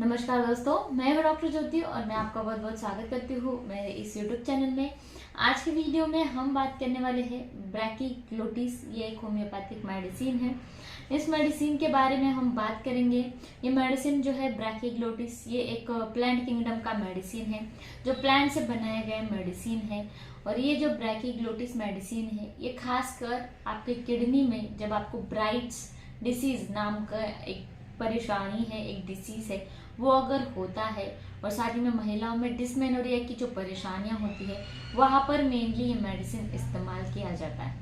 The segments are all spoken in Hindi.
नमस्कार दोस्तों, मैं हूं डॉक्टर ज्योति और मैं आपका बहुत बहुत स्वागत करती हूँ मेरे इस यूट्यूब चैनल में। आज की वीडियो में हम बात करने वाले हैं ब्रैकीग्लोटिस। ये एक होम्योपैथिक मेडिसिन है। इस मेडिसिन के बारे में हम बात करेंगे। ये मेडिसिन जो है ब्रैकीग्लोटिस, ये एक प्लांट किंगडम का मेडिसिन है जो प्लांट से बनाया गया मेडिसिन है। और ये जो ब्रैकीग्लोटिस मेडिसिन है ये खासकर आपके किडनी में, जब आपको ब्राइट्स डिसीज नाम का एक परेशानी है, एक डिसीज है, वो अगर होता है और साथ ही में महिलाओं में डिस्मेनोरिया की जो परेशानियां होती है वहां पर मेनली ये मेडिसिन इस्तेमाल किया जाता है।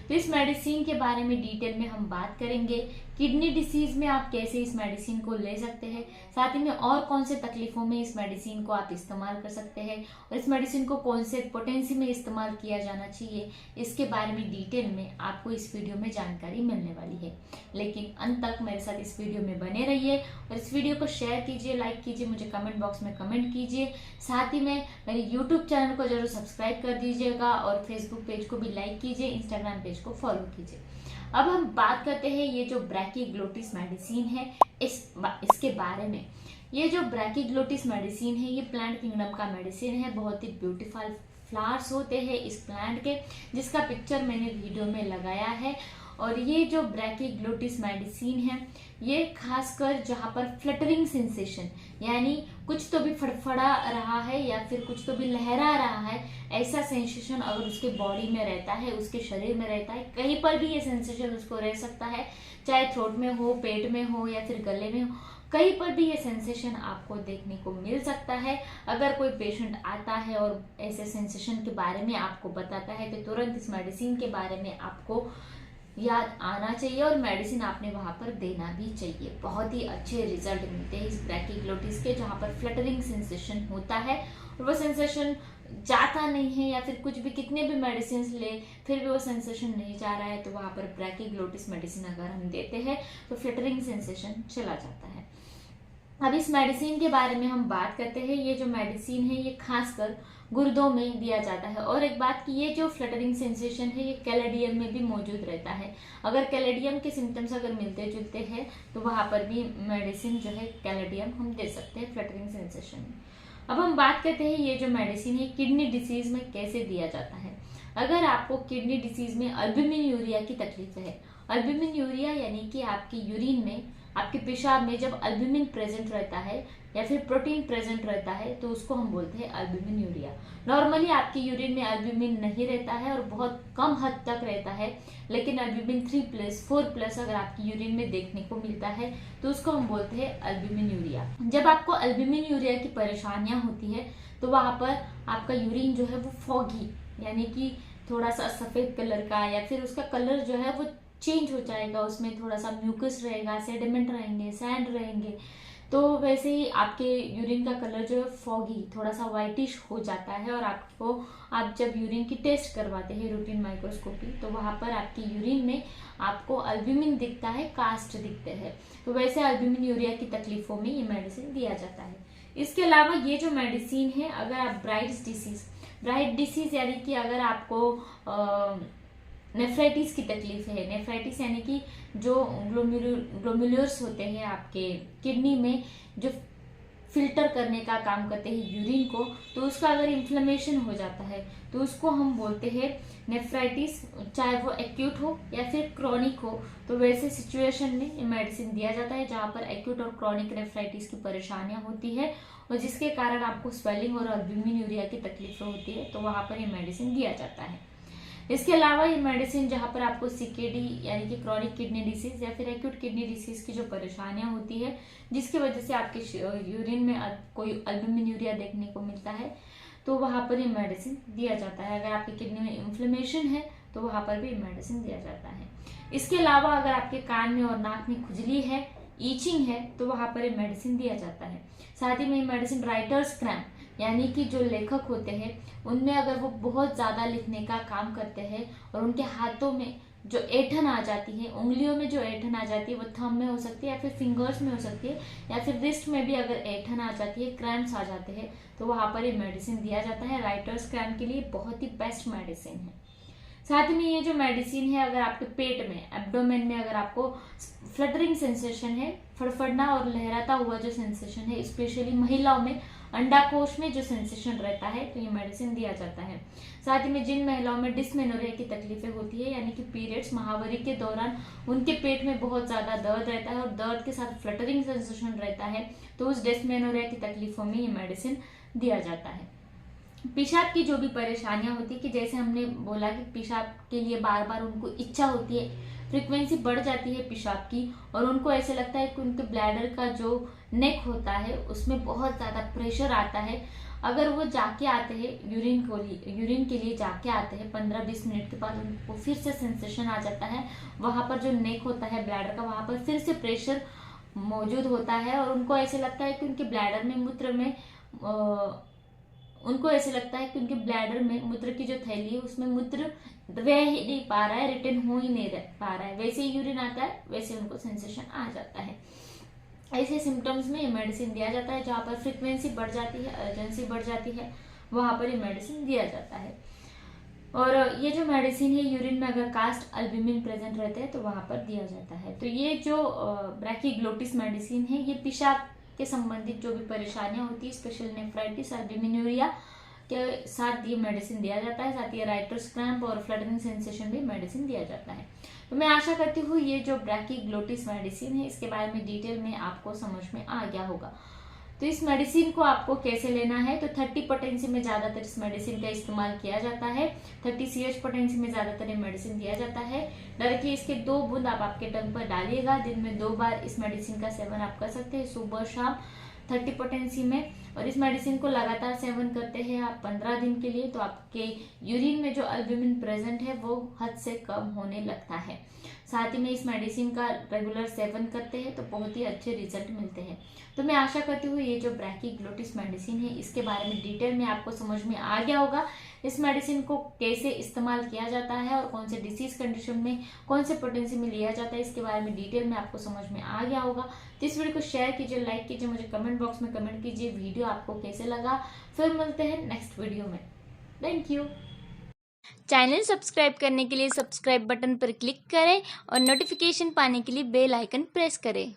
तो इस मेडिसिन के बारे में डिटेल में हम बात करेंगे। किडनी डिसीज में आप कैसे इस मेडिसिन को ले सकते हैं, साथ ही में और कौन से तकलीफों में इस मेडिसिन को आप इस्तेमाल कर सकते हैं और इस मेडिसिन को कौन से पोटेंसी में इस्तेमाल किया जाना चाहिए, इसके बारे में डिटेल में आपको इस वीडियो में जानकारी मिलने वाली है। लेकिन अंत तक मेरे साथ इस वीडियो में बने रहिए और इस वीडियो को शेयर कीजिए, लाइक कीजिए, मुझे कमेंट बॉक्स में कमेंट कीजिए। साथ ही में मेरे यूट्यूब चैनल को जरूर सब्सक्राइब कर दीजिएगा और फेसबुक पेज को भी लाइक कीजिए, इंस्टाग्राम पेज को फॉलो कीजिए। अब हम बात करते हैं ये जो ब्रैकीग्लोटिस मेडिसिन है इसके बारे में। ये जो ब्रैकीग्लोटिस मेडिसिन है ये प्लांट किंगडम का मेडिसिन है। बहुत ही ब्यूटीफुल फ्लावर्स होते हैं इस प्लांट के, जिसका पिक्चर मैंने वीडियो में लगाया है। और ये जो ब्रैकीग्लोटिस मेडिसिन है ये खासकर जहाँ पर फ्लटरिंग सेंसेशन, यानी कुछ तो भी फड़फड़ा रहा है या फिर कुछ तो भी लहरा रहा है, ऐसा सेंसेशन अगर उसके बॉडी में रहता है, उसके शरीर में रहता है, कहीं पर भी ये सेंसेशन उसको रह सकता है, चाहे थ्रोट में हो, पेट में हो या फिर गले में हो, कहीं पर भी ये सेंसेशन आपको देखने को मिल सकता है। अगर कोई पेशेंट आता है और ऐसे सेंसेशन के बारे में आपको बताता है तो तुरंत इस मेडिसिन के बारे में आपको याद आना चाहिए और मेडिसिन आपने वहां पर देना भी चाहिए। बहुत ही अच्छे रिजल्ट मिलते हैं इस ब्रैकीग्लोटिस के, जहां पर फ्लटरिंग सेंसेशन होता है और वो सेंसेशन जाता नहीं है या फिर कुछ भी कितने भी मेडिसिन ले फिर भी वो सेंसेशन नहीं जा रहा है, तो वहां पर ब्रैकीग्लोटिस मेडिसिन अगर हम देते हैं तो फ्लटरिंग सेंसेशन चला जाता है। अब इस मेडिसिन के बारे में हम बात करते हैं। ये जो मेडिसिन है ये खासकर गुर्दों में दिया जाता है। और एक बात कि ये जो फ्लटरिंग सेंसेशन है ये कैलेडियम में भी मौजूद रहता है। अगर कैलेडियम के सिम्टम्स अगर मिलते जुलते हैं तो वहां पर भी मेडिसिन जो है कैलेडियम हम दे सकते हैं फ्लटरिंग सेंसेशन में। अब हम बात करते हैं ये जो मेडिसिन है किडनी डिसीज में कैसे दिया जाता है। अगर आपको किडनी डिसीज में अल्बुमिन यूरिया की तकलीफ है, अल्बुमिन यूरिया यानी कि आपकी यूरिन में, आपके पेशाब में जब अल्बुमिन प्रेजेंट रहता है या फिर प्रोटीन प्रेजेंट रहता है तो उसको हम बोलते हैं अल्बुमिन यूरिया। नॉर्मली आपकी यूरिन में अल्बुमिन नहीं रहता है और बहुत कम हद तक रहता है, लेकिन अल्बुमिन 3+, 4+ अगर आपकी यूरिन में देखने को मिलता है तो उसको हम बोलते हैं अल्बुमिन यूरिया। जब आपको अल्बुमिन यूरिया की परेशानियां होती है तो वहां पर आपका यूरिन जो है वो फॉगी, यानी कि थोड़ा सा सफेद कलर का, या फिर उसका कलर जो है वो चेंज हो जाएगा, उसमें थोड़ा सा म्यूकस रहेगा, सेडिमेंट रहेंगे, सैंड रहेंगे। तो वैसे ही आपके यूरिन का कलर जो है फॉगी, थोड़ा सा वाइटिश हो जाता है। और आप जब यूरिन की टेस्ट करवाते हैं रूटीन माइक्रोस्कोपी तो वहां पर आपकी यूरिन में आपको अल्बुमिन दिखता है, कास्ट दिखते हैं। तो वैसे अल्बुमिन यूरिया की तकलीफों में ये मेडिसिन दिया जाता है। इसके अलावा ये जो मेडिसिन है, अगर आप ब्राइट डिसीज यानी कि अगर आपको नेफ्राइटिस की तकलीफ है, नेफ्राइटिस यानी कि जो ग्लोमेरुलस होते हैं आपके किडनी में जो फिल्टर करने का काम करते हैं यूरिन को, तो उसका अगर इन्फ्लेमेशन हो जाता है तो उसको हम बोलते हैं नेफ्राइटिस, चाहे वो एक्यूट हो या फिर क्रॉनिक हो। तो वैसे सिचुएशन में ये मेडिसिन दिया जाता है जहाँ पर एक्यूट और क्रॉनिक नेफ्राइटिस की परेशानियां होती है और जिसके कारण आपको स्वेलिंग और अल्बुमिन यूरिया की तकलीफें होती है, तो वहां पर ये मेडिसिन दिया जाता है। इसके अलावा ये मेडिसिन जहाँ पर आपको सीकेडी यानी कि क्रॉनिक किडनी डिसीज या फिर एक्यूट किडनी डिसीज की जो परेशानियां होती है, जिसकी वजह से आपके यूरिन में कोई अल्बुमिन यूरिया देखने को मिलता है, तो वहां पर ये मेडिसिन दिया जाता है। अगर आपकी किडनी में इन्फ्लेमेशन है तो वहां पर भी मेडिसिन दिया जाता है। इसके अलावा अगर आपके कान में और नाक में खुजली है, ईचिंग है, तो वहां पर ये मेडिसिन दिया जाता है। साथ ही में ये मेडिसिन राइटर्स क्रैम्प यानी कि जो लेखक होते हैं उनमें अगर वो बहुत ज्यादा लिखने का काम करते हैं और उनके हाथों में जो ऐंठन आ जाती है, उंगलियों में जो ऐंठन आ जाती है, वो थंब में हो सकती है या फिर फिंगर्स में हो सकती है या फिर रिस्ट में भी अगर ऐंठन आ जाती है, क्रैम्प्स आ जाते हैं, तो वहां पर ये मेडिसिन दिया जाता है। राइटर्स क्रैम्प के लिए बहुत ही बेस्ट मेडिसिन है। साथ ही में ये जो मेडिसिन है, अगर आपके पेट में, एब्डोमेन में अगर आपको फ्लटरिंग सेंसेशन है, फड़फड़ना और लहराता हुआ जो सेंसेशन है, स्पेशली महिलाओं में अंडाकोश में जो सेंसेशन रहता है, तो ये मेडिसिन दिया जाता है। साथ ही में जिन महिलाओं में डिस्मेनोरिया की तकलीफें होती है, यानी कि पीरियड्स, महावारी के दौरान उनके पेट में बहुत ज्यादा दर्द रहता है और दर्द के साथ फ्लटरिंग सेंसेशन रहता है, तो उस डिस्मेनोरिया की तकलीफों में ये मेडिसिन दिया जाता है। पेशाब की जो भी परेशानियां होती है, कि जैसे हमने बोला कि पेशाब के लिए बार बार उनको इच्छा होती है, फ्रीक्वेंसी बढ़ जाती है पेशाब की, और उनको ऐसे लगता है कि उनके ब्लैडर का जो नेक होता है उसमें बहुत ज्यादा प्रेशर आता है। अगर वो जाके आते हैं यूरिन के लिए जाके आते हैं, 15-20 मिनट के बाद उनको फिर से सेंसेशन आ जाता है, वहां पर जो नेक होता है ब्लैडर का, वहां पर फिर से प्रेशर मौजूद होता है, और उनको ऐसे लगता है कि उनके ब्लैडर में उनके ब्लैडर में मूत्र की जो थैली है उसमें मूत्र रह ही नहीं पा रहा है, रिटर्न हो ही नहीं पा रहा है, वैसे ही यूरिन आता है, वैसे उनको सेंसेशन आ जाता है। ऐसे सिम्टम्स में ये मेडिसिन दिया जाता है। जहाँ पर फ्रीक्वेंसी बढ़ जाती है, अर्जेंसी बढ़ जाती है, वहां पर ये मेडिसिन दिया जाता है। और ये जो मेडिसिन है, यूरिन में अगर कास्ट अल्ब्यूमिन प्रेजेंट रहते हैं तो वहां पर दिया जाता है। तो ये जो ब्रैकीग्लोटिस मेडिसिन है, ये पेशाब के संबंधित जो भी परेशानियां होती है, स्पेशल नेफ्राइटिस, अल्ब्यूमिनूरिया के साथ ये मेडिसिन दिया जाता है। साथ ही राइटर्स क्रैम्प और फ्लटरिंग सेंसेशन भी मेडिसिन दिया जाता है। तो मैं आशा करती हूँ ये जो ब्रैकीग्लोटिस मेडिसिन है, इसके बारे में डिटेल में आपको समझ में आ गया होगा। तो इस मेडिसिन को आपको कैसे लेना है, तो 30 पोटेंसी में ज्यादातर इस मेडिसिन का इस्तेमाल किया जाता है। 30 CH पोटेंसी में ज्यादातर ये मेडिसिन दिया जाता है। डायरेक्टली इसके 2 बूंद आप आपके टंग पर डालिएगा। दिन में 2 बार इस मेडिसिन का सेवन आप कर सकते हैं, सुबह शाम, 30 पोटेंसी में। और इस मेडिसिन को लगातार सेवन करते हैं आप 15 दिन के लिए, तो आपके यूरिन में जो अल्ब्यूमिन प्रेजेंट है वो हद से कम होने लगता है। साथ ही में इस मेडिसिन का रेगुलर सेवन करते हैं तो बहुत ही अच्छे रिजल्ट मिलते हैं। तो मैं आशा करती हूँ ये जो ब्रैकीग्लोटिस मेडिसिन है, इसके बारे में डिटेल में आपको समझ में आ गया होगा। इस मेडिसिन को कैसे इस्तेमाल किया जाता है और कौन से डिसीज कंडीशन में, कौन से पोटेंसी में लिया जाता है, इसके बारे में डिटेल में आपको समझ में आ गया होगा। तो इस वीडियो को शेयर कीजिए, लाइक कीजिए, मुझे कमेंट बॉक्स में कमेंट कीजिए वीडियो आपको कैसे लगा। फिर मिलते हैं नेक्स्ट वीडियो में। Thank you. चैनल सब्सक्राइब करने के लिए सब्सक्राइब बटन पर क्लिक करें और नोटिफिकेशन पाने के लिए बेल आइकन प्रेस करें।